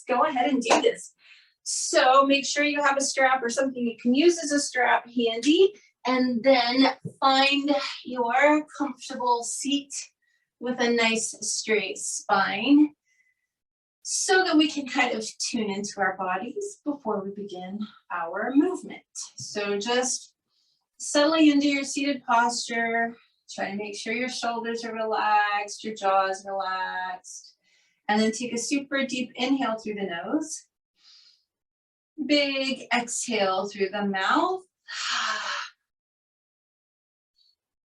go ahead and do this. So make sure you have a strap or something you can use as a strap handy, and then find your comfortable seat with a nice straight spine so that we can kind of tune into our bodies before we begin our movement. So just settling into your seated posture, try to make sure your shoulders are relaxed, your jaw is relaxed, and then take a super deep inhale through the nose. Big exhale through the mouth.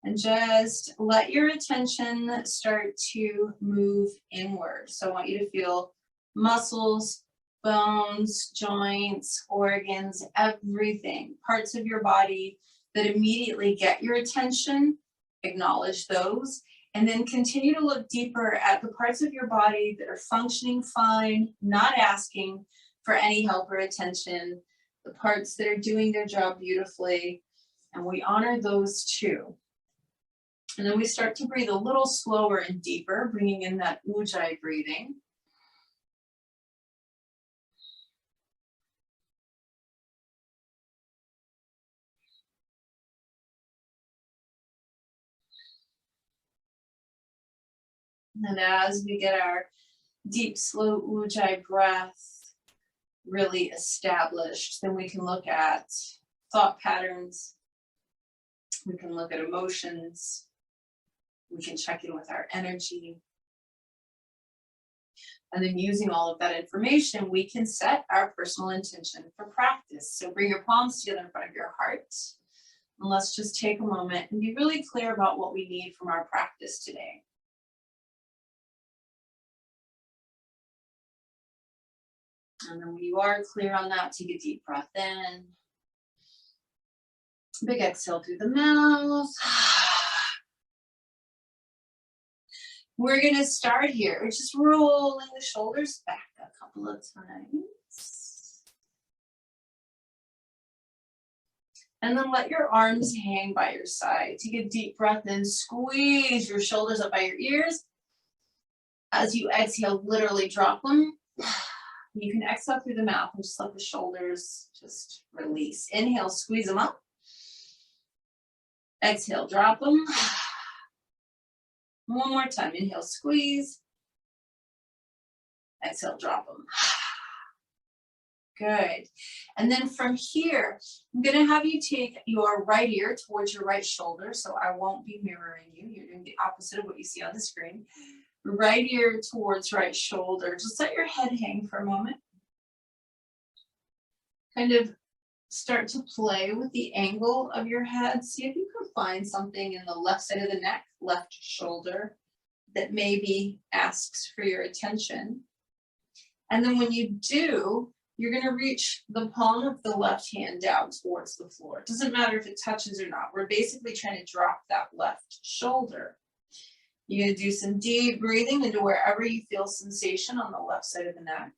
And just let your attention start to move inward. So I want you to feel muscles, bones, joints, organs, everything, parts of your body that immediately get your attention. Acknowledge those, and then continue to look deeper at the parts of your body that are functioning fine, not asking for any help or attention, the parts that are doing their job beautifully, and we honor those too. And then we start to breathe a little slower and deeper, bringing in that Ujjayi breathing. And as we get our deep, slow Ujjayi breath really established, then we can look at thought patterns, we can look at emotions, we can check in with our energy. And then using all of that information, we can set our personal intention for practice. So bring your palms together in front of your heart. And let's just take a moment and be really clear about what we need from our practice today. And then when you are clear on that, take a deep breath in. Big exhale through the mouth. We're going to start here, just rolling the shoulders back a couple of times. And then let your arms hang by your side. Take a deep breath in, squeeze your shoulders up by your ears. As you exhale, literally drop them. You can exhale through the mouth and just let the shoulders just release. Inhale, squeeze them up. Exhale, drop them. One more time. Inhale, squeeze. Exhale, drop them. Good. And then from here, I'm going to have you take your right ear towards your right shoulder. So I won't be mirroring you. You're doing the opposite of what you see on the screen. Right ear towards right shoulder. Just let your head hang for a moment. Kind of start to play with the angle of your head. See if you can find something in the left side of the neck, left shoulder, that maybe asks for your attention. And then when you do, you're going to reach the palm of the left hand down towards the floor. It doesn't matter if it touches or not. We're basically trying to drop that left shoulder. You're going to do some deep breathing into wherever you feel sensation on the left side of the neck.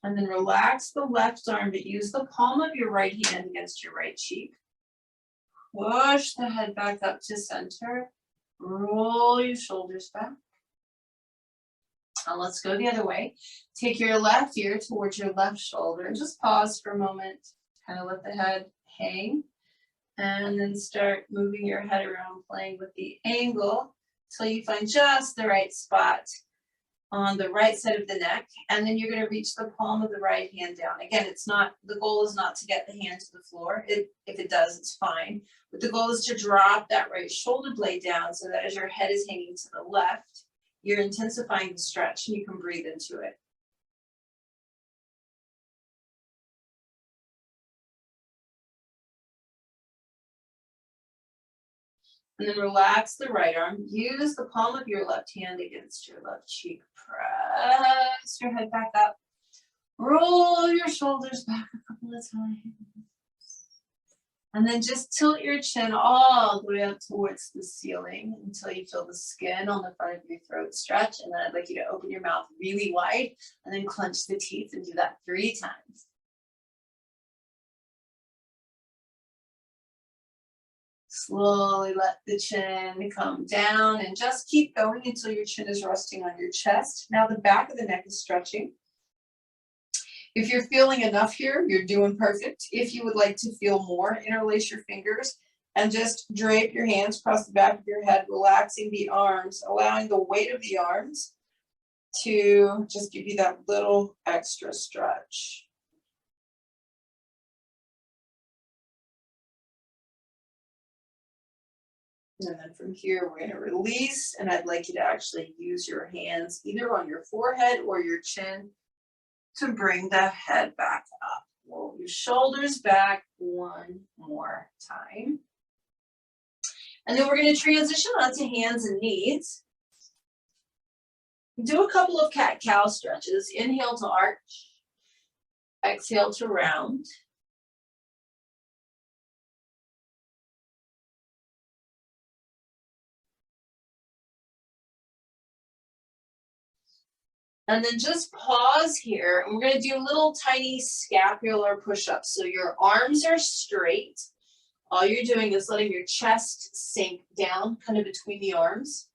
And then relax the left arm, but use the palm of your right hand against your right cheek. Push the head back up to center. Roll your shoulders back. And let's go the other way. Take your left ear towards your left shoulder and just pause for a moment. Kind of let the head hang. And then start moving your head around, playing with the angle until you find just the right spot on the right side of the neck. And then you're going to reach the palm of the right hand down. Again, the goal is not to get the hand to the floor. If it does, it's fine. But the goal is to drop that right shoulder blade down so that as your head is hanging to the left, you're intensifying the stretch and you can breathe into it. And then relax the right arm. Use the palm of your left hand against your left cheek. Press your head back up. Roll your shoulders back a couple of times. And then just tilt your chin all the way up towards the ceiling until you feel the skin on the front of your throat stretch. And then I'd like you to open your mouth really wide and then clench the teeth and do that 3 times. Slowly let the chin come down and just keep going until your chin is resting on your chest. Now the back of the neck is stretching. If you're feeling enough here, you're doing perfect. If you would like to feel more, interlace your fingers and just drape your hands across the back of your head, relaxing the arms, allowing the weight of the arms to just give you that little extra stretch. And then from here, we're going to release, and I'd like you to actually use your hands either on your forehead or your chin to bring the head back up. Roll your shoulders back one more time. And then we're going to transition onto hands and knees. Do a couple of cat-cow stretches. Inhale to arch. Exhale to round. And then just pause here. And we're going to do little tiny scapular push-ups. So your arms are straight. All you're doing is letting your chest sink down kind of between the arms.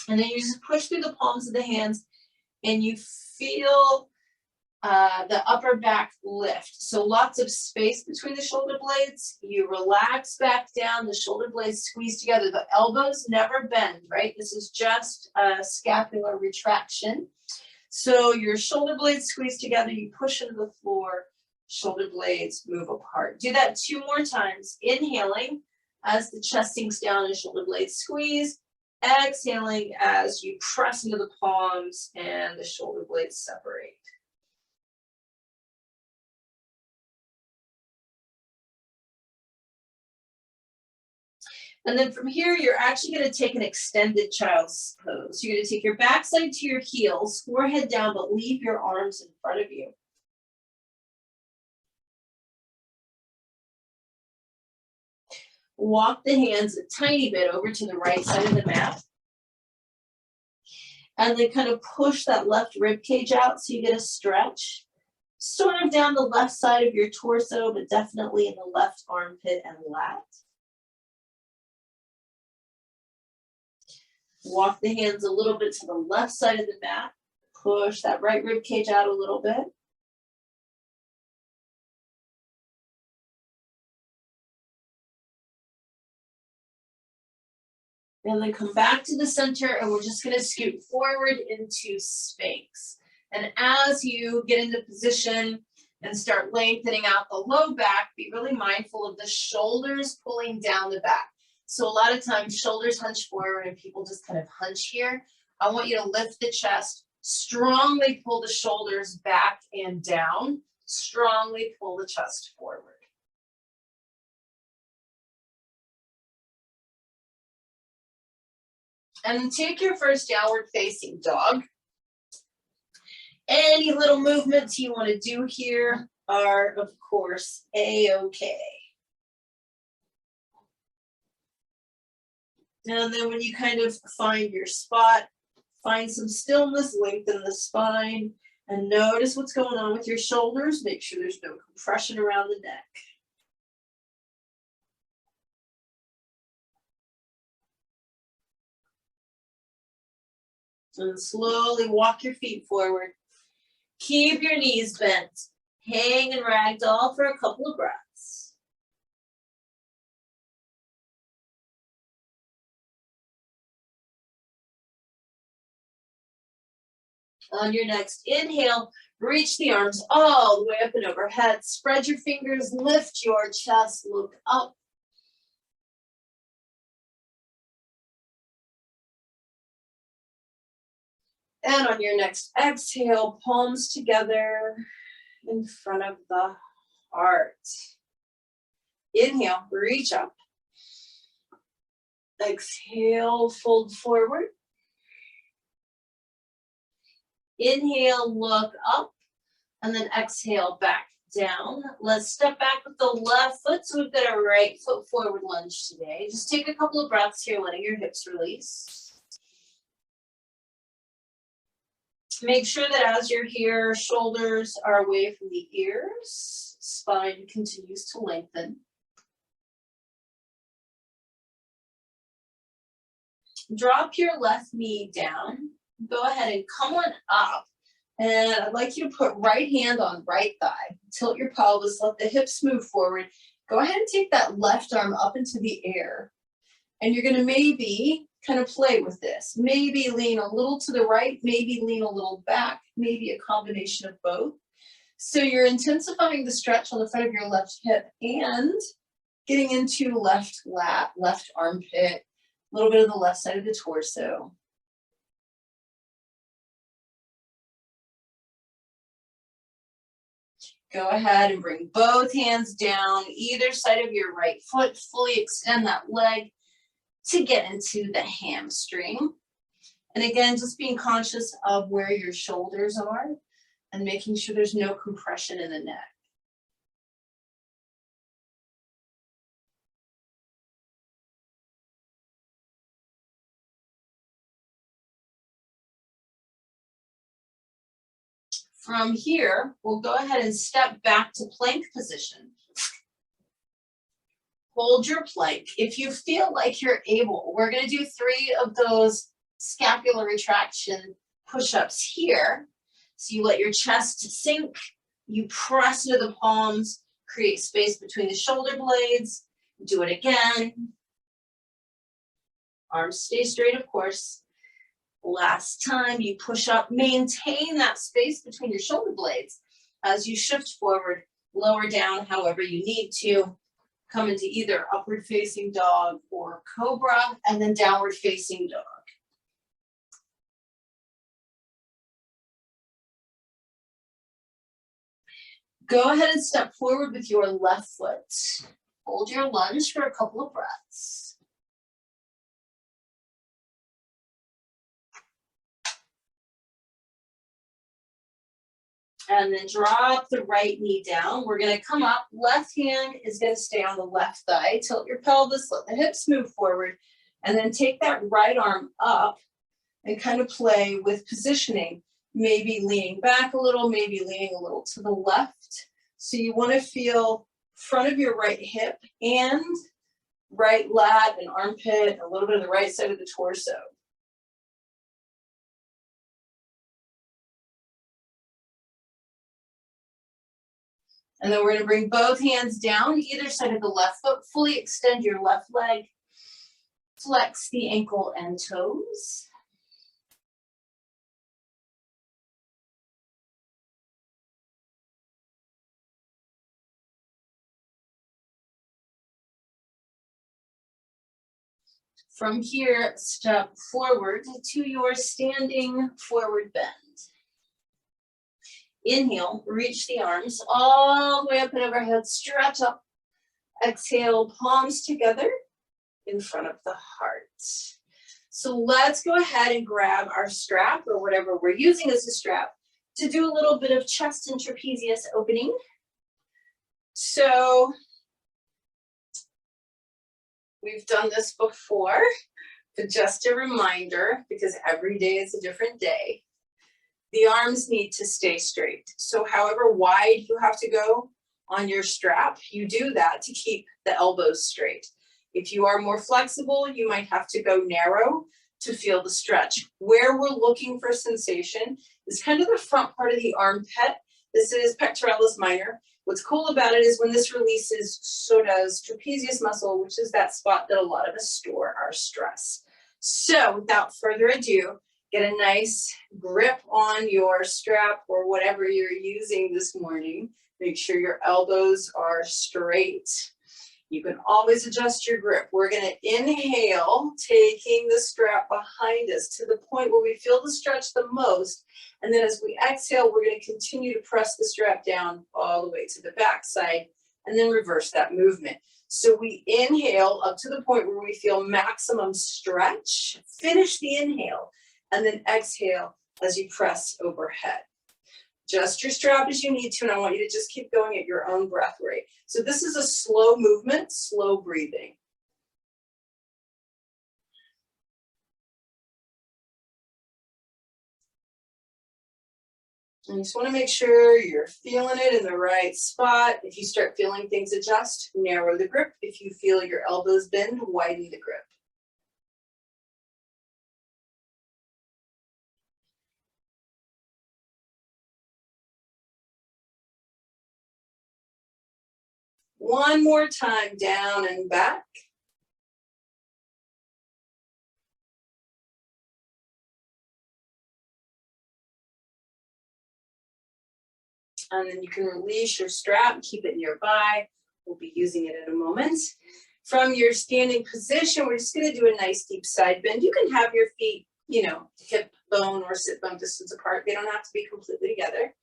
And then you just push through the palms of the hands and you feel the upper back lift. So lots of space between the shoulder blades. You relax back down, the shoulder blades squeeze together. The elbows never bend, right? This is just a scapular retraction. So your shoulder blades squeeze together, you push into the floor, shoulder blades move apart. Do that 2 more times. Inhaling as the chest sinks down and shoulder blades squeeze. Exhaling as you press into the palms and the shoulder blades separate. And then from here, you're actually going to take an extended child's pose. You're going to take your backside to your heels, forehead down, but leave your arms in front of you. Walk the hands a tiny bit over to the right side of the mat. And then kind of push that left rib cage out so you get a stretch. Sort of down the left side of your torso, but definitely in the left armpit and lat. Walk the hands a little bit to the left side of the mat. Push that right rib cage out a little bit. And then come back to the center, and we're just going to scoot forward into Sphinx. And as you get into position and start lengthening out the low back, be really mindful of the shoulders pulling down the back. So a lot of times shoulders hunch forward and people just kind of hunch here. I want you to lift the chest, strongly pull the shoulders back and down, strongly pull the chest forward. And take your first downward facing dog. Any little movements you want to do here are, of course, A-okay. And then when you kind of find your spot, find some stillness, lengthen the spine, and notice what's going on with your shoulders. Make sure there's no compression around the neck. And slowly walk your feet forward. Keep your knees bent. Hang and ragdoll for a couple of breaths. On your next inhale, reach the arms all the way up and overhead. Spread your fingers, lift your chest, look up. And on your next exhale, palms together in front of the heart. Inhale, reach up. Exhale, fold forward. Inhale, look up, and then exhale, back down. Let's step back with the left foot. So we've got a right foot forward lunge today. Just take a couple of breaths here, letting your hips release. Make sure that as you're here, shoulders are away from the ears. Spine continues to lengthen. drop your left knee down. Go ahead and come on up. And I'd like you to put right hand on right thigh. Tilt your pelvis, let the hips move forward. Go ahead and take that left arm up into the air. And you're gonna maybe kind of play with this. Maybe lean a little to the right, maybe lean a little back, maybe a combination of both. So you're intensifying the stretch on the front of your left hip and getting into left lat, left armpit, a little bit of the left side of the torso. Go ahead and bring both hands down, either side of your right foot. Fully extend that leg to get into the hamstring. And again, just being conscious of where your shoulders are and making sure there's no compression in the neck. From here, we'll go ahead and step back to plank position. Hold your plank. If you feel like you're able, we're going to do 3 of those scapular retraction push-ups here. So you let your chest sink, you press into the palms, create space between the shoulder blades. Do it again. Arms stay straight, of course. Last time you push up, maintain that space between your shoulder blades. As you shift forward, lower down however you need to. Come into either upward facing dog or cobra, and then downward facing dog. Go ahead and step forward with your left foot. Hold your lunge for a couple of breaths. And then drop the right knee down. We're gonna come up, left hand is gonna stay on the left thigh. Tilt your pelvis, let the hips move forward, and then take that right arm up and kind of play with positioning. Maybe leaning back a little, maybe leaning a little to the left. So you wanna feel front of your right hip and right lat and armpit, a little bit of the right side of the torso. And then we're gonna bring both hands down, either side of the left foot, fully extend your left leg, flex the ankle and toes. From here, step forward to your standing forward bend. Inhale, reach the arms all the way up and overhead, stretch up. Exhale, palms together in front of the heart. So let's go ahead and grab our strap or whatever we're using as a strap to do a little bit of chest and trapezius opening. So we've done this before, but just a reminder, because every day is a different day. The arms need to stay straight. So however wide you have to go on your strap, you do that to keep the elbows straight. If you are more flexible, you might have to go narrow to feel the stretch. Where we're looking for sensation is kind of the front part of the armpit. This is pectoralis minor. What's cool about it is when this releases, so does trapezius muscle, which is that spot that a lot of us store our stress. So without further ado, get a nice grip on your strap or whatever you're using this morning. Make sure your elbows are straight. You can always adjust your grip. We're gonna inhale, taking the strap behind us to the point where we feel the stretch the most. And then as we exhale, we're gonna continue to press the strap down all the way to the backside and then reverse that movement. So we inhale up to the point where we feel maximum stretch, finish the inhale, and then exhale as you press overhead. Adjust your strap as you need to, and I want you to just keep going at your own breath rate. So this is a slow movement, slow breathing. And you just want to make sure you're feeling it in the right spot. If you start feeling things adjust, narrow the grip. If you feel your elbows bend, widen the grip. One more time, down and back. And then you can release your strap, keep it nearby. We'll be using it in a moment. From your standing position, we're just gonna do a nice deep side bend. You can have your feet, hip bone or sit bone distance apart. They don't have to be completely together.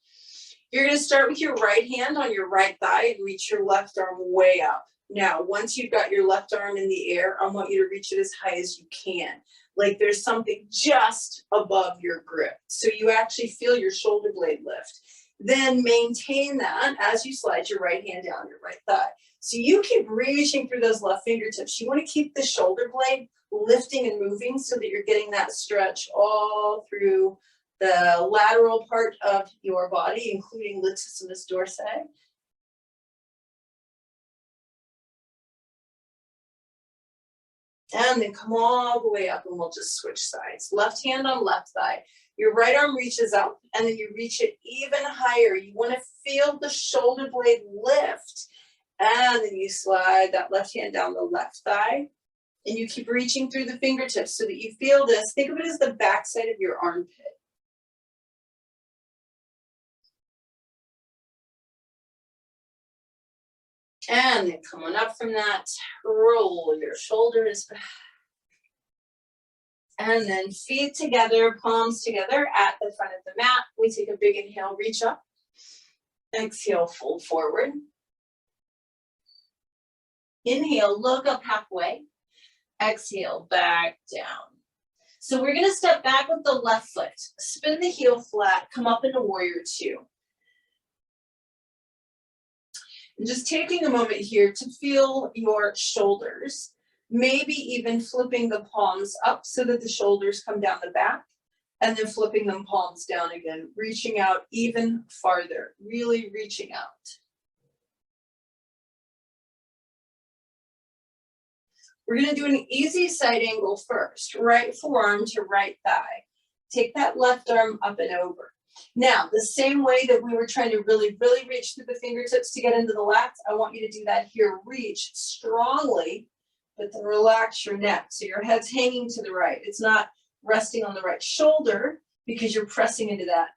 You're gonna start with your right hand on your right thigh and reach your left arm way up. Now, once you've got your left arm in the air, I want you to reach it as high as you can. Like there's something just above your grip. So you actually feel your shoulder blade lift. Then maintain that as you slide your right hand down your right thigh. So you keep reaching through those left fingertips. You want to keep the shoulder blade lifting and moving so that you're getting that stretch all through the lateral part of your body, including latissimus dorsi. And then come all the way up and we'll just switch sides. Left hand on left thigh. Your right arm reaches up and then you reach it even higher. You want to feel the shoulder blade lift. And then you slide that left hand down the left thigh. And you keep reaching through the fingertips so that you feel this. Think of it as the backside of your armpit. And then coming up from that, roll your shoulders back. And then feet together, palms together at the front of the mat. We take a big inhale, reach up. Exhale, fold forward. Inhale, look up halfway. Exhale, back down. So we're gonna step back with the left foot. Spin the heel flat, come up into warrior two. And just taking a moment here to feel your shoulders, maybe even flipping the palms up so that the shoulders come down the back, and then flipping them palms down again, reaching out even farther, really reaching out. We're gonna do an easy side angle first, right forearm to right thigh. Take that left arm up and over. Now, the same way that we were trying to really reach through the fingertips to get into the lats, I want you to do that here. Reach strongly, but then relax your neck. So your head's hanging to the right. It's not resting on the right shoulder because you're pressing into that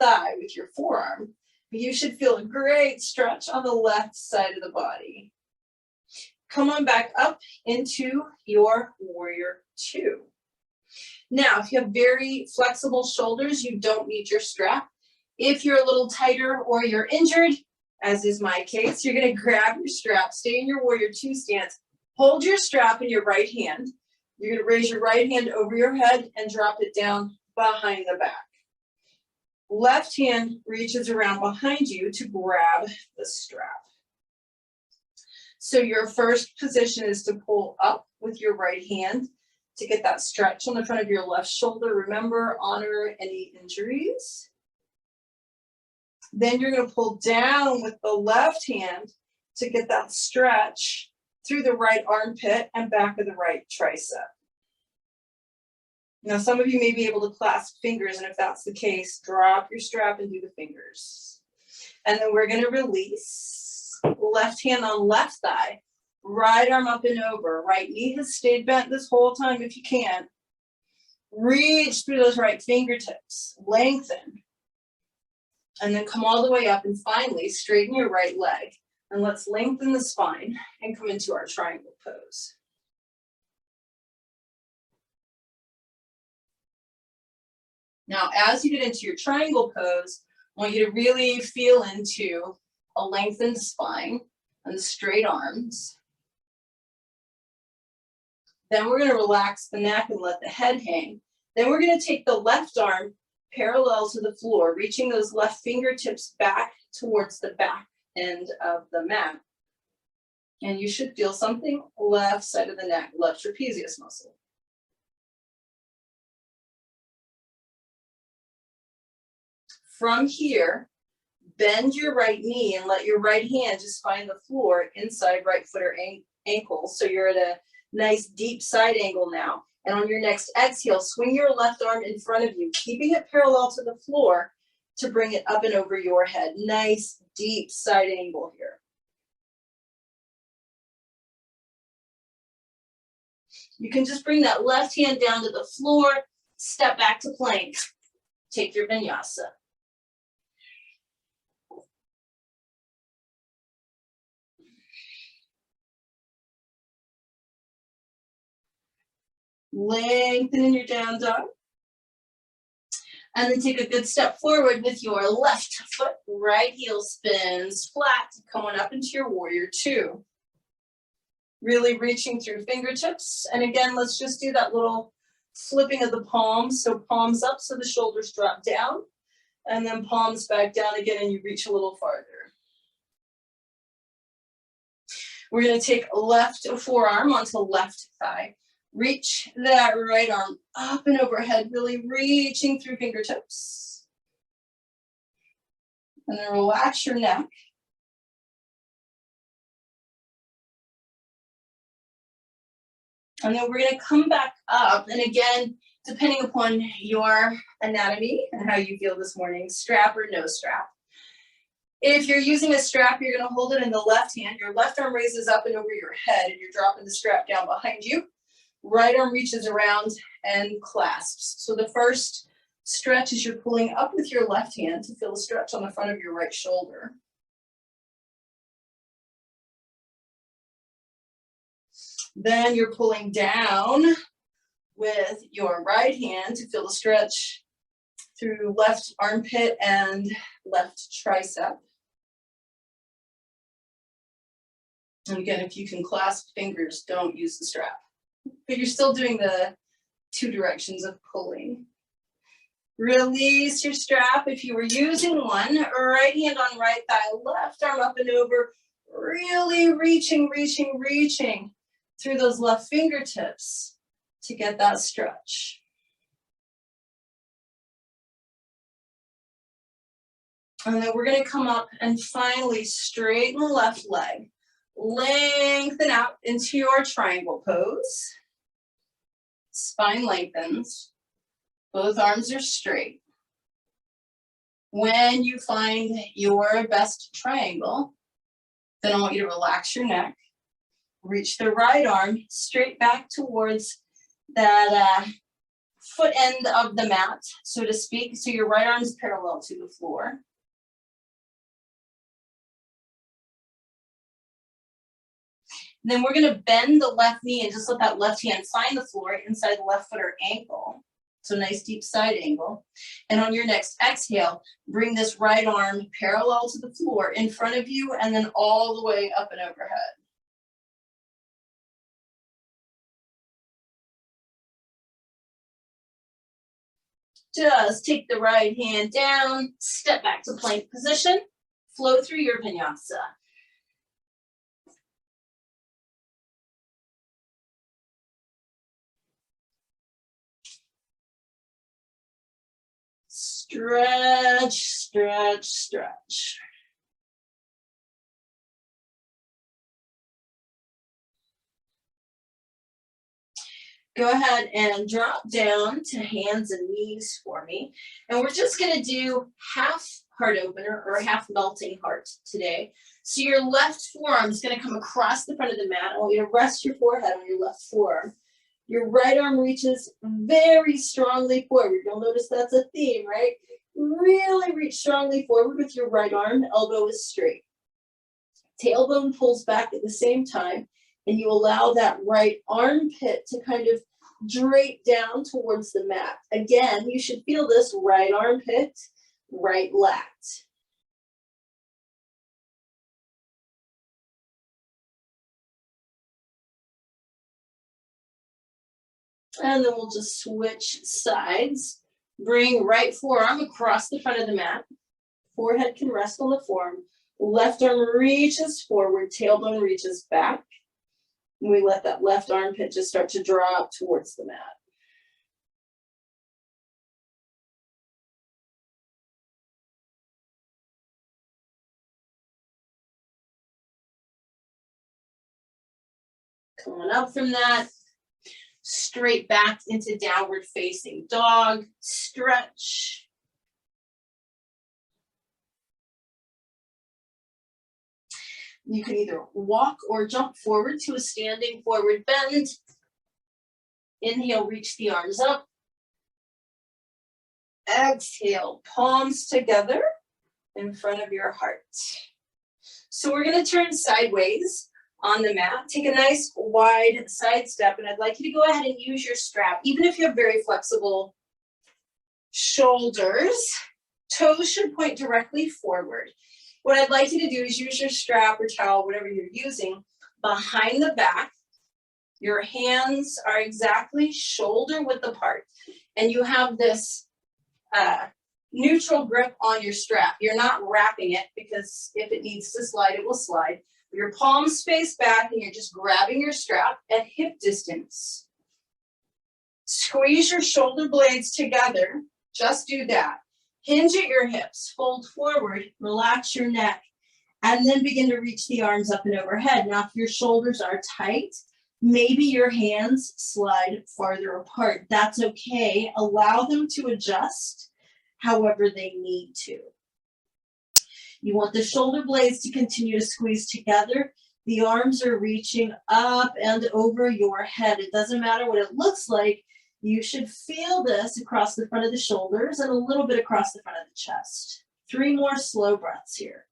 thigh with your forearm. But you should feel a great stretch on the left side of the body. Come on back up into your warrior two. Now, if you have very flexible shoulders, you don't need your strap. If you're a little tighter or you're injured, as is my case, you're gonna grab your strap, stay in your warrior two stance, hold your strap in your right hand. You're gonna raise your right hand over your head and drop it down behind the back. Left hand reaches around behind you to grab the strap. So your first position is to pull up with your right hand to get that stretch on the front of your left shoulder. Remember, honor any injuries. Then you're going to pull down with the left hand to get that stretch through the right armpit and back of the right tricep. Now, some of you may be able to clasp fingers, and if that's the case, drop your strap and do the fingers. And then we're going to release. Left hand on left thigh. Right arm up and over. Right knee has stayed bent this whole time if you can. Reach through those right fingertips. Lengthen. And then come all the way up and finally straighten your right leg. And let's lengthen the spine and come into our triangle pose. Now, as you get into your triangle pose, I want you to really feel into a lengthened spine and straight arms. Then we're going to relax the neck and let the head hang. Then we're going to take the left arm parallel to the floor, reaching those left fingertips back towards the back end of the mat. And you should feel something left side of the neck, left trapezius muscle. From here, bend your right knee and let your right hand just find the floor inside right foot or ankle. So you're at a nice deep side angle now. And on your next exhale, swing your left arm in front of you, keeping it parallel to the floor to bring it up and over your head. Nice deep side angle here. You can just bring that left hand down to the floor, step back to plank, take your vinyasa. Lengthen in your down dog. And then take a good step forward with your left foot, right heel spins flat, coming up into your warrior two. Really reaching through fingertips. And again, let's just do that little flipping of the palms. So palms up so the shoulders drop down. And then palms back down again and you reach a little farther. We're going to take left forearm onto left thigh. Reach that right arm up and overhead, really reaching through fingertips. And then relax your neck. And then we're going to come back up. And again, depending upon your anatomy and how you feel this morning, strap or no strap. If you're using a strap, you're going to hold it in the left hand. Your left arm raises up and over your head, and you're dropping the strap down behind you. Right arm reaches around and clasps. So the first stretch is you're pulling up with your left hand to feel the stretch on the front of your right shoulder. Then you're pulling down with your right hand to feel the stretch through left armpit and left tricep. And again, if you can clasp fingers, don't use the strap. But you're still doing the two directions of pulling. Release your strap if you were using one. Right hand on right thigh, left arm up and over. Really reaching through those left fingertips to get that stretch. And then we're going to come up and finally straighten the left leg. Lengthen out into your triangle pose. Spine lengthens. Both arms are straight. When you find your best triangle, then I want you to relax your neck. Reach the right arm straight back towards that foot end of the mat, so to speak. So your right arm is parallel to the floor. Then we're going to bend the left knee and just let that left hand find the floor inside the left foot or ankle. So nice deep side angle. And on your next exhale, bring this right arm parallel to the floor in front of you and then all the way up and overhead. Just take the right hand down, step back to plank position, flow through your vinyasa. Stretch, stretch, stretch. Go ahead and drop down to hands and knees for me. And we're just going to do half heart opener or half melting heart today. So your left forearm is going to come across the front of the mat. I want you to rest your forehead on your left forearm. Your right arm reaches very strongly forward. You'll notice that's a theme, right? Really reach strongly forward with your right arm. Elbow is straight. Tailbone pulls back at the same time, and you allow that right armpit to kind of drape down towards the mat. Again, you should feel this right armpit, right lat. And then we'll just switch sides. Bring right forearm across the front of the mat. Forehead can rest on the forearm. Left arm reaches forward, tailbone reaches back. And we let that left armpit just start to drop towards the mat. Coming up from that, straight back into downward facing dog, stretch. You can either walk or jump forward to a standing forward bend. Inhale, reach the arms up. Exhale, palms together in front of your heart. So we're gonna turn sideways on the mat. Take a nice wide side step, and I'd like you to go ahead and use your strap. Even if you have very flexible shoulders, toes should point directly forward. What I'd like you to do is use your strap or towel, whatever you're using, behind the back. Your hands are exactly shoulder width apart, and you have this neutral grip on your strap. You're not wrapping it, because if it needs to slide, it will slide. Your palms face back, and you're just grabbing your strap at hip distance. Squeeze your shoulder blades together. Just do that. Hinge at your hips, fold forward, relax your neck, and then begin to reach the arms up and overhead. Now, if your shoulders are tight, maybe your hands slide farther apart. That's okay. Allow them to adjust however they need to. You want the shoulder blades to continue to squeeze together. The arms are reaching up and over your head. It doesn't matter what it looks like. You should feel this across the front of the shoulders and a little bit across the front of the chest. 3 more slow breaths here.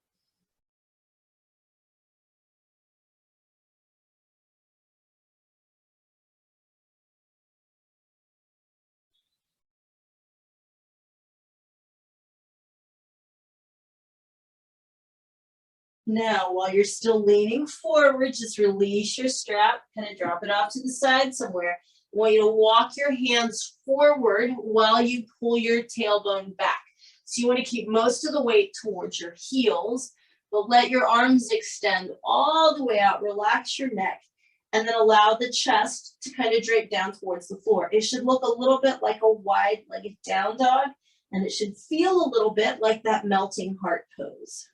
Now, while you're still leaning forward, just release your strap, kind of drop it off to the side somewhere. I want you to walk your hands forward while you pull your tailbone back. So you want to keep most of the weight towards your heels, but let your arms extend all the way out. Relax your neck, and then allow the chest to kind of drape down towards the floor. It should look a little bit like a wide-legged down dog, and it should feel a little bit like that melting heart pose.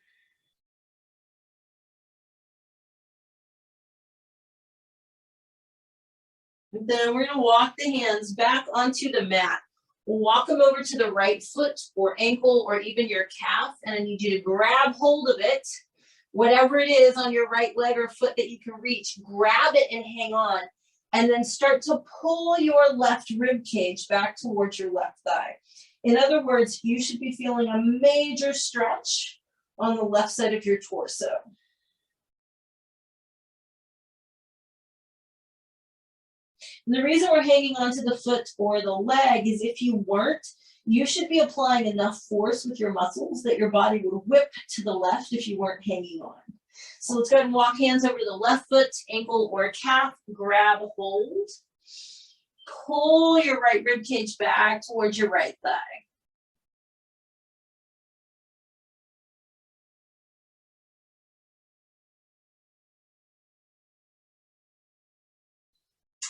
Then we're going to walk the hands back onto the mat. Walk them over to the right foot or ankle or even your calf, and I need you to grab hold of it. Whatever it is on your right leg or foot that you can reach, grab it and hang on. And then start to pull your left rib cage back towards your left thigh. In other words, you should be feeling a major stretch on the left side of your torso. And the reason we're hanging onto the foot or the leg is if you weren't, you should be applying enough force with your muscles that your body would whip to the left if you weren't hanging on. So let's go ahead and walk hands over to the left foot, ankle, or calf, grab a hold. Pull your right rib cage back towards your right thigh.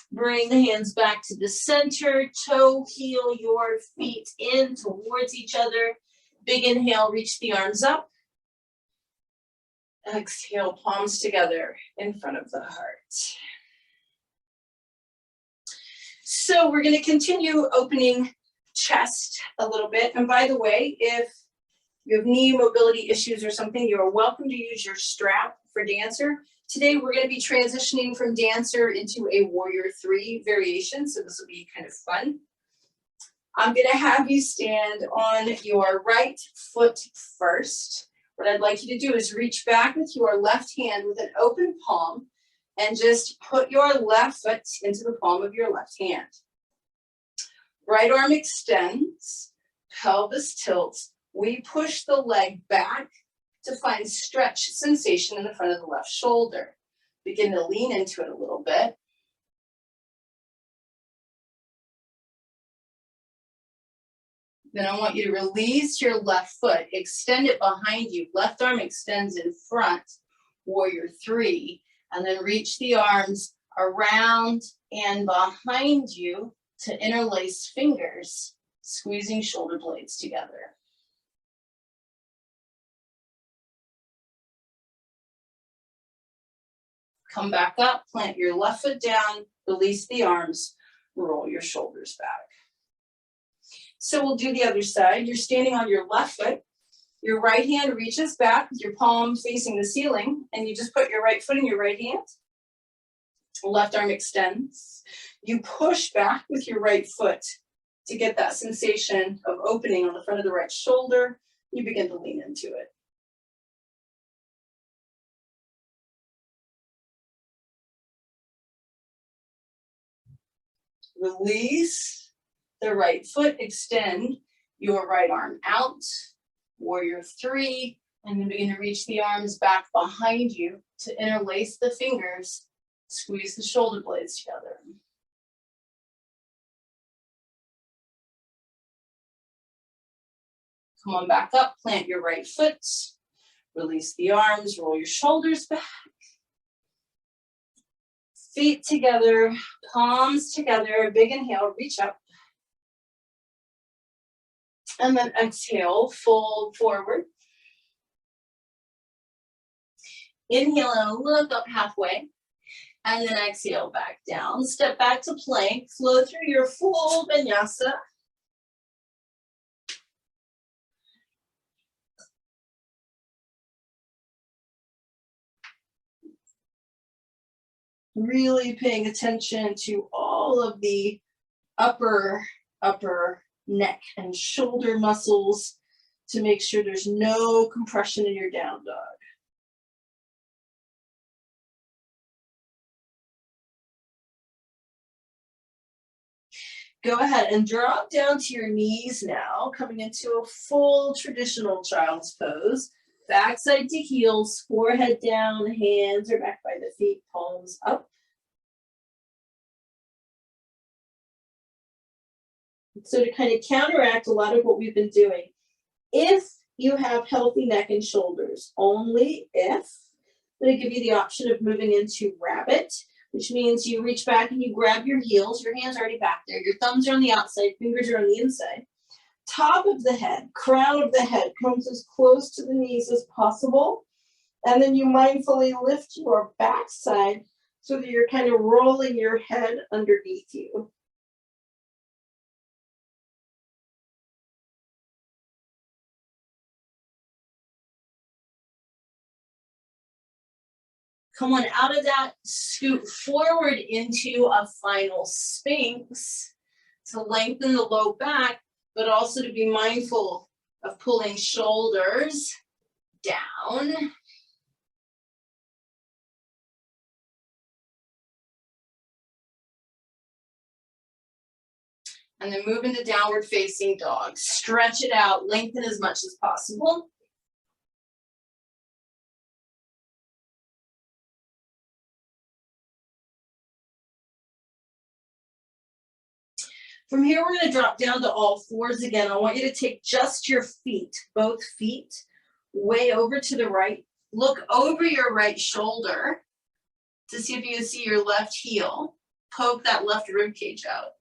Bring the hands back to the center, toe, heel your feet in towards each other. Big inhale, reach the arms up. Exhale, palms together in front of the heart. So we're going to continue opening chest a little bit. And by the way, if you have knee mobility issues or something, you are welcome to use your strap for dancer. Today, we're going to be transitioning from dancer into a warrior 3 variation, so this will be kind of fun. I'm going to have you stand on your right foot first. What I'd like you to do is reach back with your left hand with an open palm and just put your left foot into the palm of your left hand. Right arm extends, pelvis tilts. We push the leg back to find stretch sensation in the front of the left shoulder. Begin to lean into it a little bit. Then I want you to release your left foot, extend it behind you. Left arm extends in front, warrior 3, and then reach the arms around and behind you to interlace fingers, squeezing shoulder blades together. Come back up, plant your left foot down, release the arms, roll your shoulders back. So we'll do the other side. You're standing on your left foot. Your right hand reaches back with your palm facing the ceiling, and you just put your right foot in your right hand. Left arm extends. You push back with your right foot to get that sensation of opening on the front of the right shoulder. You begin to lean into it. Release the right foot, extend your right arm out, warrior three, and then begin to reach the arms back behind you to interlace the fingers, squeeze the shoulder blades together. Come on back up, plant your right foot, release the arms, roll your shoulders back. Feet together, palms together, big inhale, reach up. And then exhale, fold forward. Inhale and look up halfway. And then exhale back down. Step back to plank, flow through your full vinyasa. Really paying attention to all of the upper neck and shoulder muscles to make sure there's no compression in your down dog. Go ahead and drop down to your knees now, coming into a full traditional child's pose. Backside to heels, forehead down, hands are back by the feet, palms up. So to kind of counteract a lot of what we've been doing, if you have healthy neck and shoulders, only if, I'm going to give you the option of moving into rabbit, which means you reach back and you grab your heels, your hands are already back there, your thumbs are on the outside, fingers are on the inside. Top of the head, crown of the head comes as close to the knees as possible. And then you mindfully lift your backside so that you're kind of rolling your head underneath you. Come on out of that, scoot forward into a final Sphinx to lengthen the low back, but also to be mindful of pulling shoulders down. And then move into downward facing dog. Stretch it out, lengthen as much as possible. From here, we're going to drop down to all fours again. I want you to take just your feet, both feet, way over to the right. Look over your right shoulder to see if you can see your left heel. Poke that left rib cage out.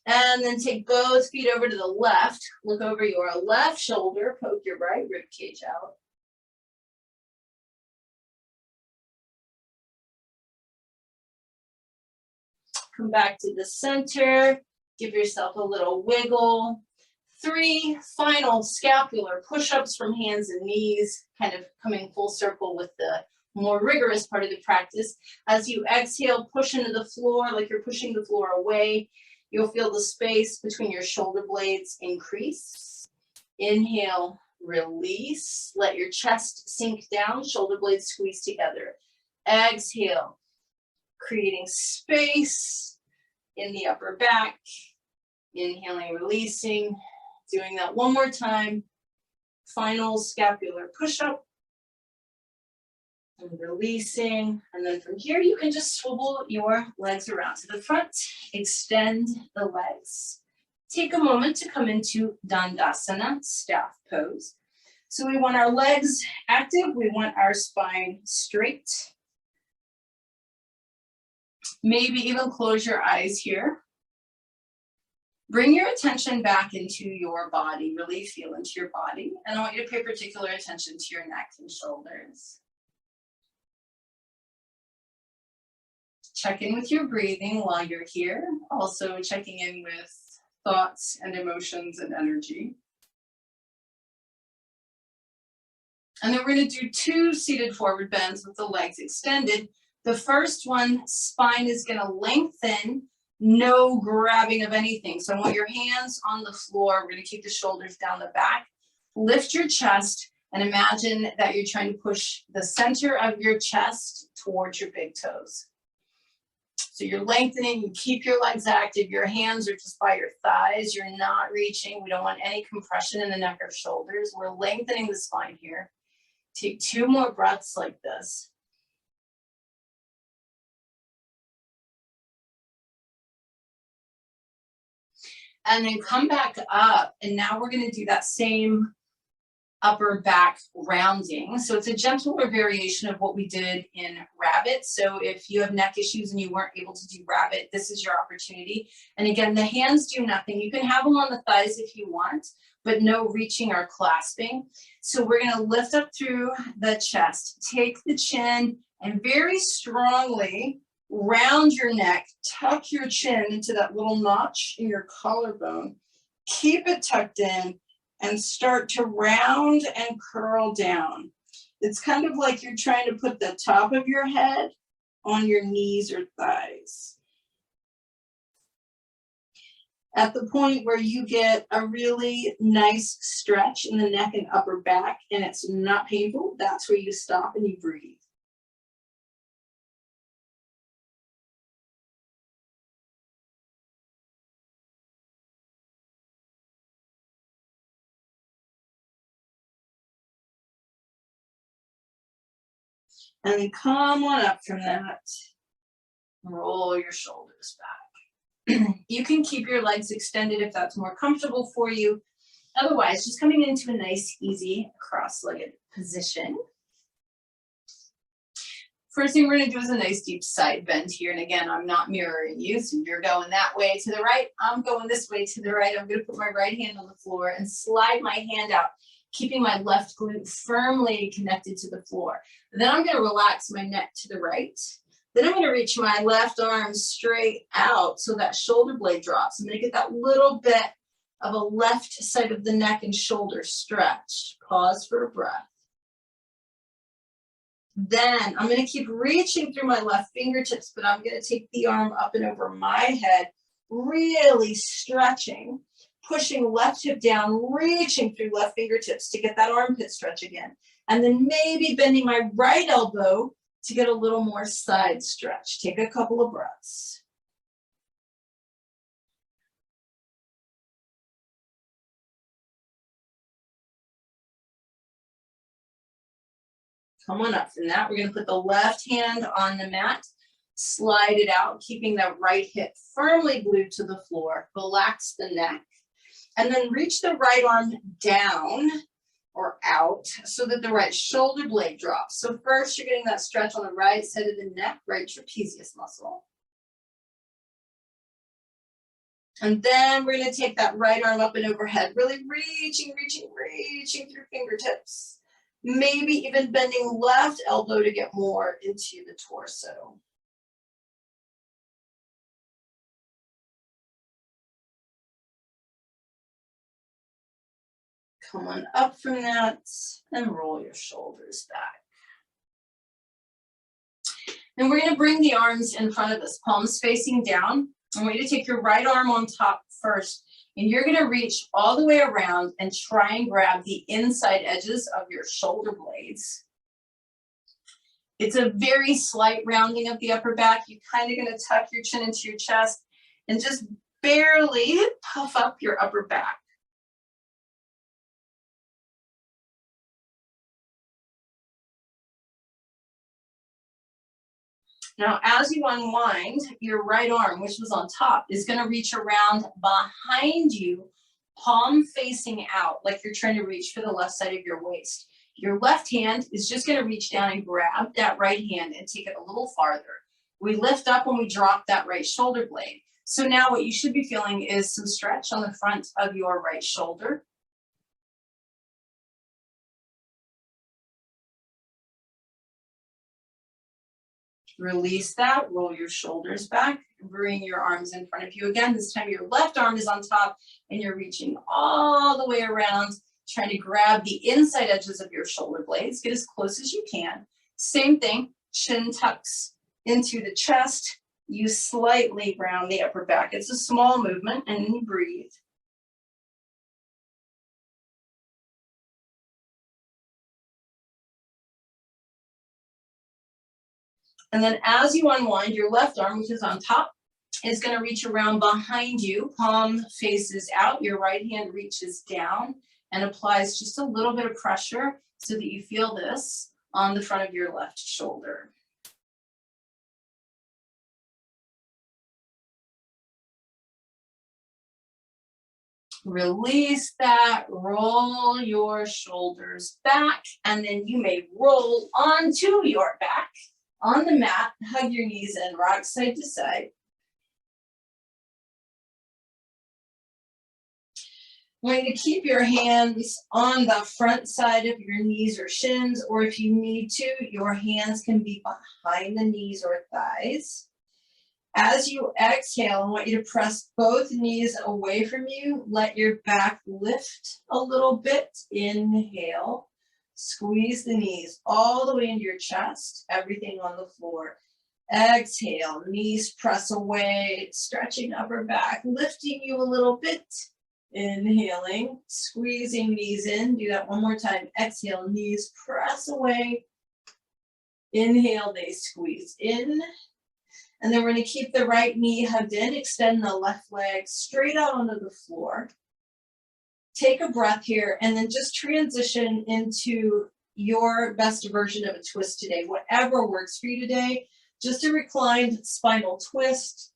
And then take both feet over to the left. Look over your left shoulder. Poke your right rib cage out. Come back to the center, give yourself a little wiggle. 3 final scapular push-ups from hands and knees, kind of coming full circle with the more rigorous part of the practice. As you exhale, push into the floor like you're pushing the floor away. You'll feel the space between your shoulder blades increase. Inhale, release. Let your chest sink down, shoulder blades squeeze together. Exhale, creating space in the upper back, inhaling, releasing, doing that one more time. Final scapular push-up, and releasing. And then from here, you can just swivel your legs around to the front, extend the legs. Take a moment to come into Dandasana, staff pose. So we want our legs active, we want our spine straight. Maybe even close your eyes here. Bring your attention back into your body, really feel into your body. And I want you to pay particular attention to your neck and shoulders. Check in with your breathing while you're here. Also checking in with thoughts and emotions and energy. And then we're gonna do 2 seated forward bends with the legs extended. The first one, spine is gonna lengthen, no grabbing of anything. So I want your hands on the floor. We're gonna keep the shoulders down the back. Lift your chest and imagine that you're trying to push the center of your chest towards your big toes. So you're lengthening, you keep your legs active, your hands are just by your thighs, you're not reaching. We don't want any compression in the neck or shoulders. We're lengthening the spine here. Take 2 more breaths like this. And then come back up, and now we're gonna do that same upper back rounding. So it's a gentler variation of what we did in rabbit. So if you have neck issues and you weren't able to do rabbit, this is your opportunity. And again, the hands do nothing. You can have them on the thighs if you want, but no reaching or clasping. So we're gonna lift up through the chest, take the chin, and very strongly round your neck, tuck your chin into that little notch in your collarbone, keep it tucked in, and start to round and curl down. It's kind of like you're trying to put the top of your head on your knees or thighs. At the point where you get a really nice stretch in the neck and upper back and it's not painful, that's where you stop and you breathe. And then come on up from that. Roll your shoulders back. You can keep your legs extended if that's more comfortable for you. Otherwise, just coming into a nice, easy cross-legged position. First thing we're gonna do is a nice deep side bend here. And again, I'm not mirroring you, so you're going that way to the right, I'm going this way to the right. I'm gonna put my right hand on the floor and slide my hand out, keeping my left glute firmly connected to the floor. Then I'm gonna relax my neck to the right. Then I'm gonna reach my left arm straight out so that shoulder blade drops. I'm gonna get that little bit of a left side of the neck and shoulder stretch. Pause for a breath. Then I'm gonna keep reaching through my left fingertips, but I'm gonna take the arm up and over my head, really stretching, pushing left hip down, reaching through left fingertips to get that armpit stretch again. And then maybe bending my right elbow to get a little more side stretch. Take a couple of breaths. Come on up from that. We're gonna put the left hand on the mat, slide it out, keeping that right hip firmly glued to the floor. Relax the neck. And then reach the right arm down or out so that the right shoulder blade drops. So first you're getting that stretch on the right side of the neck, right trapezius muscle. And then we're gonna take that right arm up and overhead, really reaching through fingertips. Maybe even bending left elbow to get more into the torso. Come on up from that and roll your shoulders back. Then we're gonna bring the arms in front of us, palms facing down. I want you to take your right arm on top first, and you're gonna reach all the way around and try and grab the inside edges of your shoulder blades. It's a very slight rounding of the upper back. You're kind of gonna tuck your chin into your chest and just barely puff up your upper back. Now, as you unwind, your right arm, which was on top, is gonna reach around behind you, palm facing out, like you're trying to reach for the left side of your waist. Your left hand is just gonna reach down and grab that right hand and take it a little farther. We lift up when we drop that right shoulder blade. So now what you should be feeling is some stretch on the front of your right shoulder. Release that, roll your shoulders back, bring your arms in front of you again. This time your left arm is on top and you're reaching all the way around, trying to grab the inside edges of your shoulder blades, get as close as you can. Same thing, chin tucks into the chest. You slightly round the upper back. It's a small movement, and you breathe. And then as you unwind, your left arm, which is on top, is going to reach around behind you. Palm faces out. Your right hand reaches down and applies just a little bit of pressure so that you feel this on the front of your left shoulder. Release that, roll your shoulders back, and then you may roll onto your back on the mat, hug your knees in, rock side to side. I want you to keep your hands on the front side of your knees or shins, or if you need to, your hands can be behind the knees or thighs. As you exhale, I want you to press both knees away from you. Let your back lift a little bit. Inhale. Squeeze the knees all the way into your chest, everything on the floor. Exhale, knees press away, stretching upper back, lifting you a little bit. Inhaling, squeezing knees in. Do that one more time. Exhale, knees press away. Inhale, they squeeze in. And then we're going to keep the right knee hugged in, extend the left leg straight out onto the floor. Take a breath here, and then just transition into your best version of a twist today, whatever works for you today. Just a reclined spinal twist,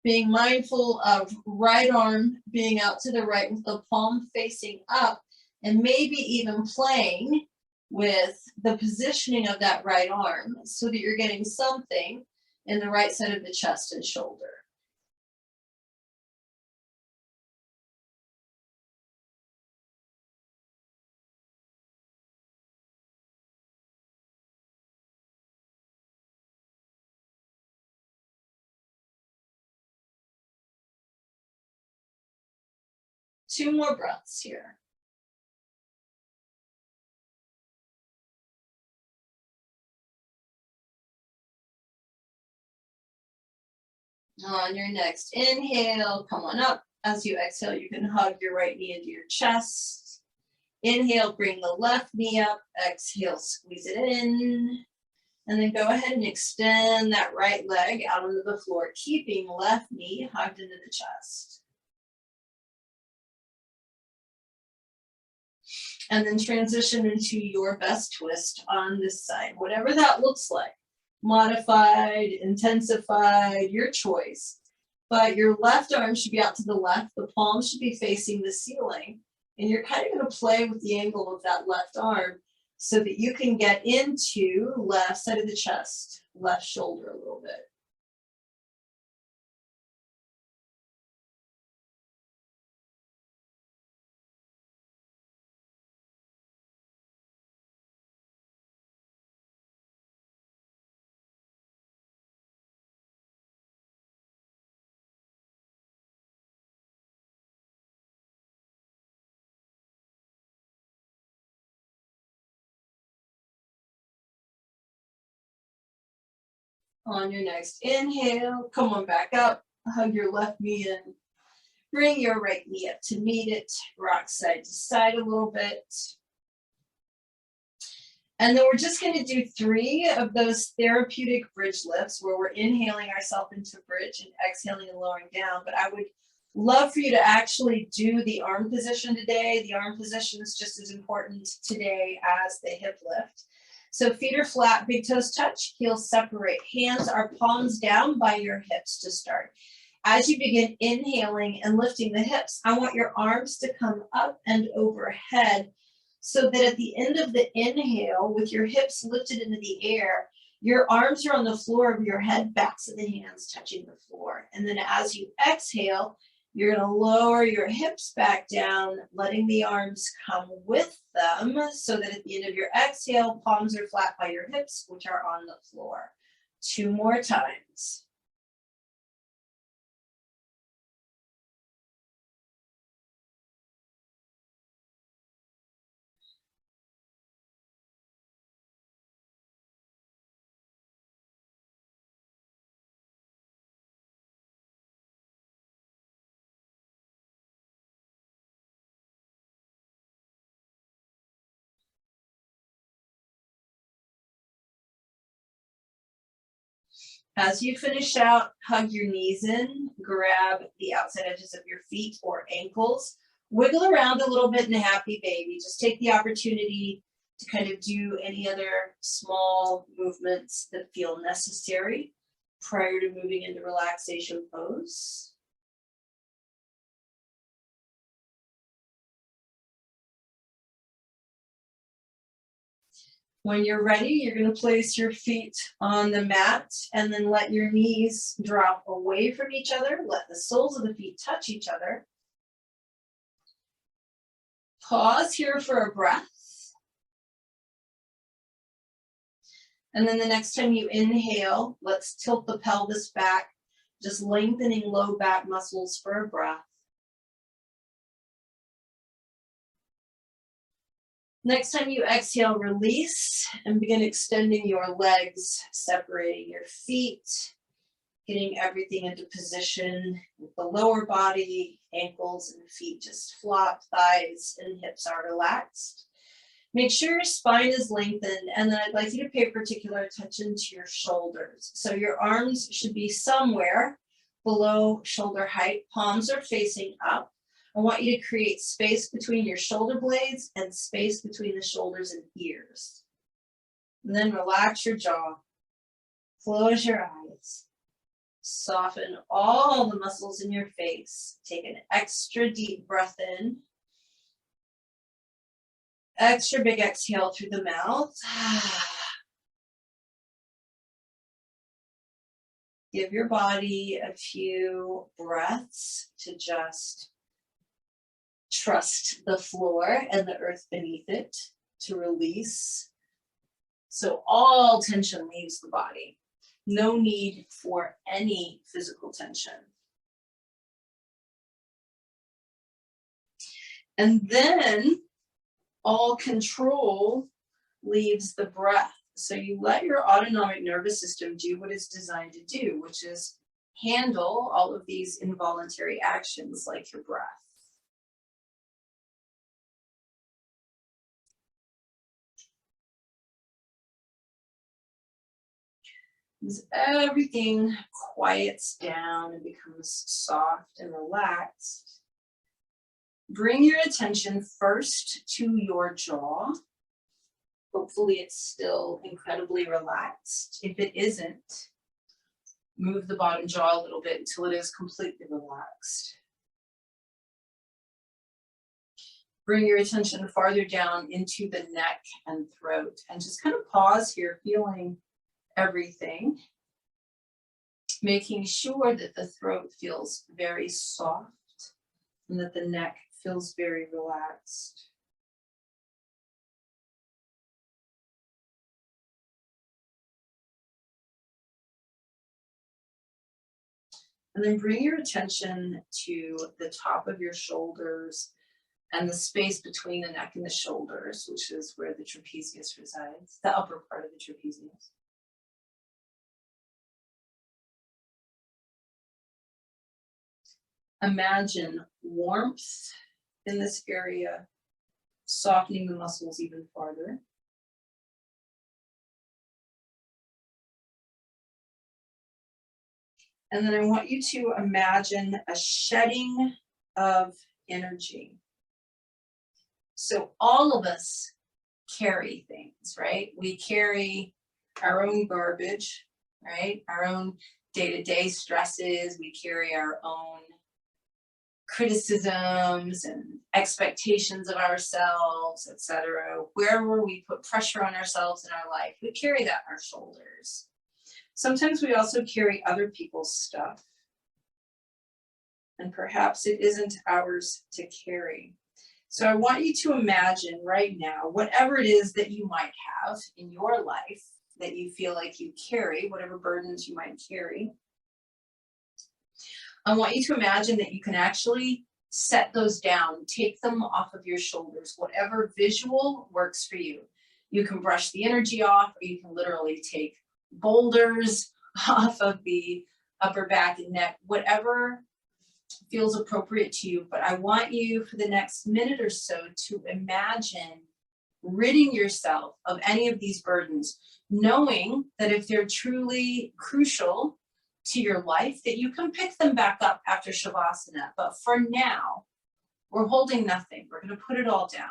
being mindful of right arm being out to the right with the palm facing up, and maybe even playing with the positioning of that right arm so that you're getting something in the right side of the chest and shoulder. Two more breaths here. On your next inhale, come on up. As you exhale, you can hug your right knee into your chest. Inhale, bring the left knee up. Exhale, squeeze it in. And then go ahead and extend that right leg out onto the floor, keeping left knee hugged into the chest. And then transition into your best twist on this side, whatever that looks like. Modified, intensified, your choice. But your left arm should be out to the left, the palm should be facing the ceiling, and you're kind of going to play with the angle of that left arm so that you can get into left side of the chest, left shoulder a little bit. On your next inhale, come on back up, hug your left knee in, bring your right knee up to meet it, rock side to side a little bit. And then we're just going to do 3 of those therapeutic bridge lifts where we're inhaling ourselves into bridge and exhaling and lowering down. But I would love for you to actually do the arm position today. The arm position is just as important today as the hip lift. So feet are flat, big toes touch, heels separate. Hands are palms down by your hips to start. As you begin inhaling and lifting the hips, I want your arms to come up and overhead so that at the end of the inhale, with your hips lifted into the air, your arms are on the floor of your head, backs of the hands touching the floor. And then as you exhale, you're going to lower your hips back down, letting the arms come with them so that at the end of your exhale, palms are flat by your hips, which are on the floor. 2 more times. As you finish out, hug your knees in, grab the outside edges of your feet or ankles, wiggle around a little bit in a happy baby. Just take the opportunity to kind of do any other small movements that feel necessary prior to moving into relaxation pose. When you're ready, you're going to place your feet on the mat and then let your knees drop away from each other. Let the soles of the feet touch each other. Pause here for a breath. And then the next time you inhale, let's tilt the pelvis back, just lengthening low back muscles for a breath. Next time you exhale, release and begin extending your legs, separating your feet, getting everything into position with the lower body, ankles and feet just flop, thighs and hips are relaxed. Make sure your spine is lengthened, and then I'd like you to pay particular attention to your shoulders. So your arms should be somewhere below shoulder height, palms are facing up. I want you to create space between your shoulder blades and space between the shoulders and ears. And then relax your jaw, close your eyes, soften all the muscles in your face. Take an extra deep breath in. Extra big exhale through the mouth. Give your body a few breaths to just trust the floor and the earth beneath it to release. So all tension leaves the body. No need for any physical tension. And then all control leaves the breath. So you let your autonomic nervous system do what it's designed to do, which is handle all of these involuntary actions like your breath. As everything quiets down and becomes soft and relaxed, bring your attention first to your jaw. Hopefully it's still incredibly relaxed. If it isn't, move the bottom jaw a little bit until it is completely relaxed. Bring your attention farther down into the neck and throat, and just kind of pause here, feeling everything, making sure that the throat feels very soft and that the neck feels very relaxed. And then bring your attention to the top of your shoulders and the space between the neck and the shoulders, which is where the trapezius resides, the upper part of the trapezius. Imagine warmth in this area, softening the muscles even farther. And then I want you to imagine a shedding of energy. So all of us carry things, right? We carry our own garbage, right? Our own day-to-day stresses. We carry our own criticisms and expectations of ourselves, etc. Wherever we put pressure on ourselves in our life, we carry that on our shoulders. Sometimes we also carry other people's stuff, and perhaps it isn't ours to carry. So I want you to imagine right now, whatever it is that you might have in your life that you feel like you carry, whatever burdens you might carry, I want you to imagine that you can actually set those down, take them off of your shoulders, whatever visual works for you. You can brush the energy off, or you can literally take boulders off of the upper back and neck, whatever feels appropriate to you. But I want you for the next minute or so to imagine ridding yourself of any of these burdens. knowing that if they're truly crucial to your life, that you can pick them back up after Shavasana. But for now, we're holding nothing. We're going to put it all down.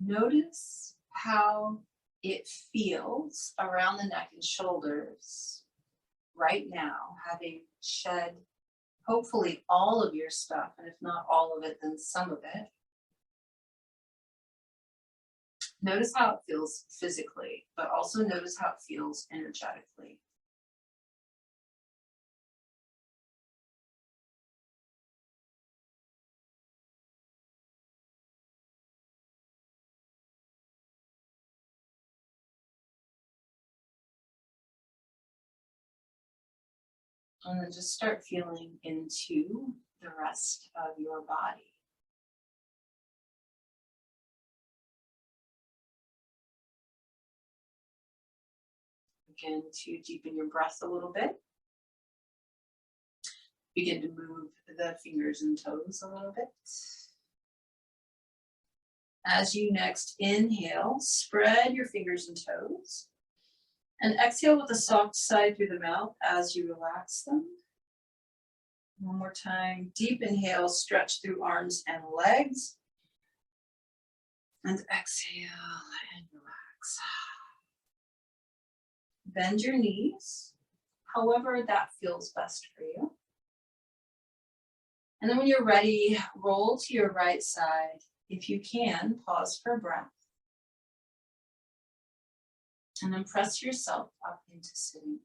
Notice how it feels around the neck and shoulders right now, having shed hopefully all of your stuff, and if not all of it, then some of it. Notice how it feels physically, but also notice how it feels energetically. And then just start feeling into the rest of your body. Begin to deepen your breath a little bit. Begin to move the fingers and toes a little bit. As you next inhale, spread your fingers and toes. And exhale with a soft sigh through the mouth as you relax them. One more time. Deep inhale, stretch through arms and legs. And exhale and relax. Bend your knees, however that feels best for you. And then when you're ready, roll to your right side. If you can, pause for breath. And then press yourself up into sitting.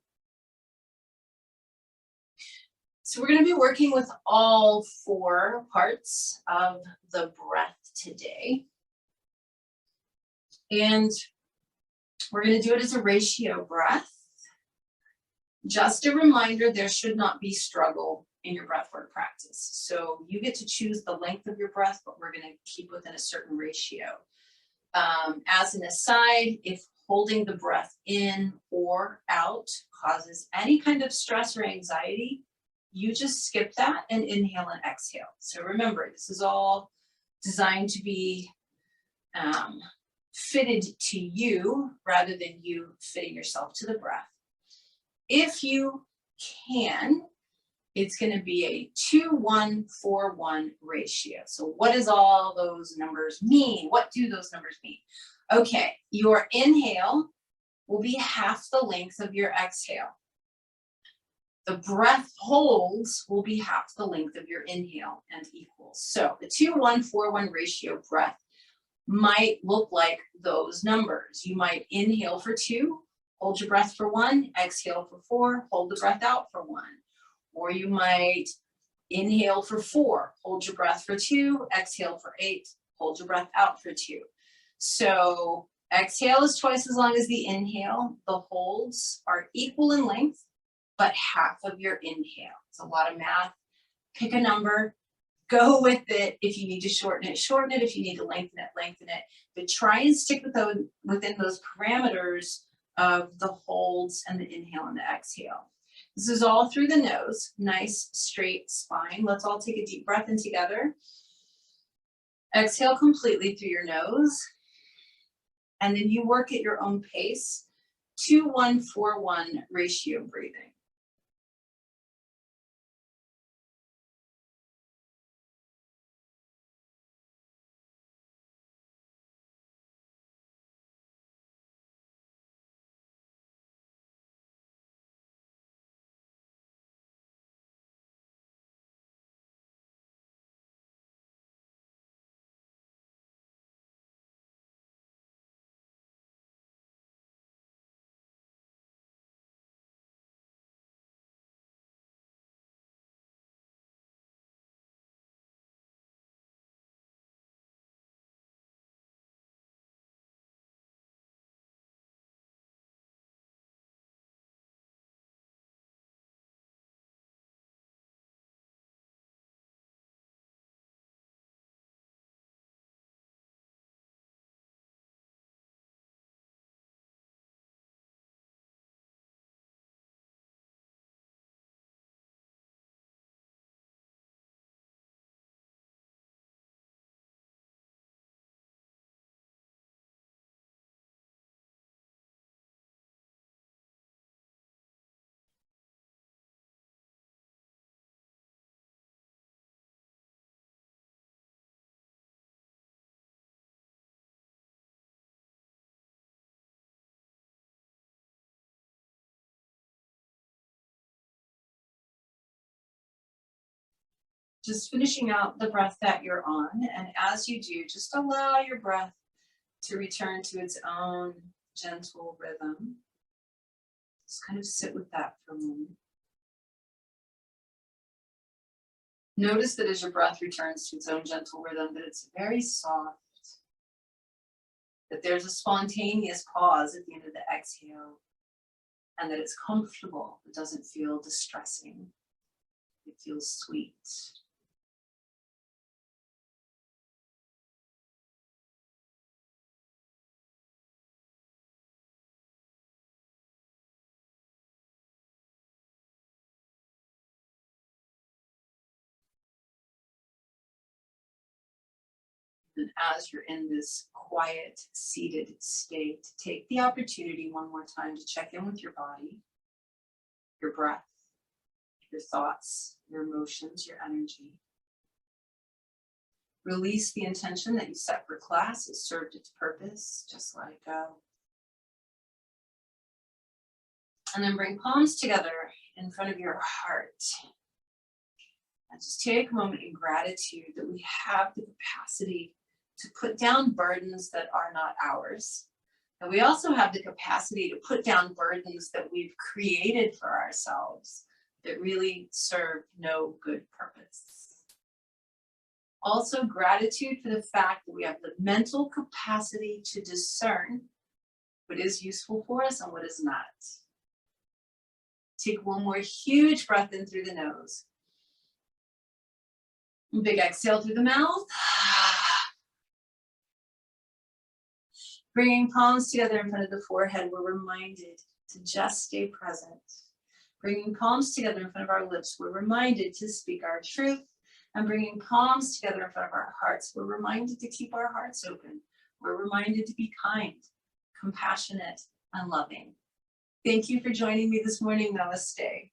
So we're going to be working with all 4 parts of the breath today. And we're going to do it as a ratio breath. Just a reminder, there should not be struggle in your breathwork practice. So you get to choose the length of your breath, but we're going to keep within a certain ratio. As an aside, if holding the breath in or out causes any kind of stress or anxiety, you just skip that and inhale and exhale. So remember, this is all designed to be fitted to you rather than you fitting yourself to the breath. If you can, it's going to be a 2-1-4-1 ratio. So what does all those numbers mean? What do those numbers mean? Okay, your inhale will be half the length of your exhale. The breath holds will be half the length of your inhale and equals. So the 2-1-4-1 ratio breath might look like those numbers. You might inhale for 2, hold your breath for 1, exhale for 4, hold the breath out for 1. Or you might inhale for 4, hold your breath for 2, exhale for 8, hold your breath out for 2. So exhale is twice as long as the inhale. The holds are equal in length, but half of your inhale. It's a lot of math. Pick a number, go with it. If you need to shorten it, shorten it. If you need to lengthen it, lengthen it. But try and stick with those, within those parameters of the holds and the inhale and the exhale. This is all through the nose, nice straight spine. Let's all take a deep breath in together. Exhale completely through your nose. And then you work at your own pace, 2-1-4-1 ratio breathing. Just finishing out the breath that you're on. And as you do, just allow your breath to return to its own gentle rhythm. Just kind of sit with that for a moment. Notice that as your breath returns to its own gentle rhythm, that it's very soft, that there's a spontaneous pause at the end of the exhale, and that it's comfortable. It doesn't feel distressing. It feels sweet. And as you're in this quiet, seated state, take the opportunity one more time to check in with your body, your breath, your thoughts, your emotions, your energy. Release the intention that you set for class. It served its purpose. Just let it go. And then bring palms together in front of your heart. And just take a moment in gratitude that we have the capacity to put down burdens that are not ours. And we also have the capacity to put down burdens that we've created for ourselves that really serve no good purpose. Also, gratitude for the fact that we have the mental capacity to discern what is useful for us and what is not. Take one more huge breath in through the nose. Big exhale through the mouth. Bringing palms together in front of the forehead, we're reminded to just stay present. Bringing palms together in front of our lips, we're reminded to speak our truth. And bringing palms together in front of our hearts, we're reminded to keep our hearts open. We're reminded to be kind, compassionate, and loving. Thank you for joining me this morning. Namaste.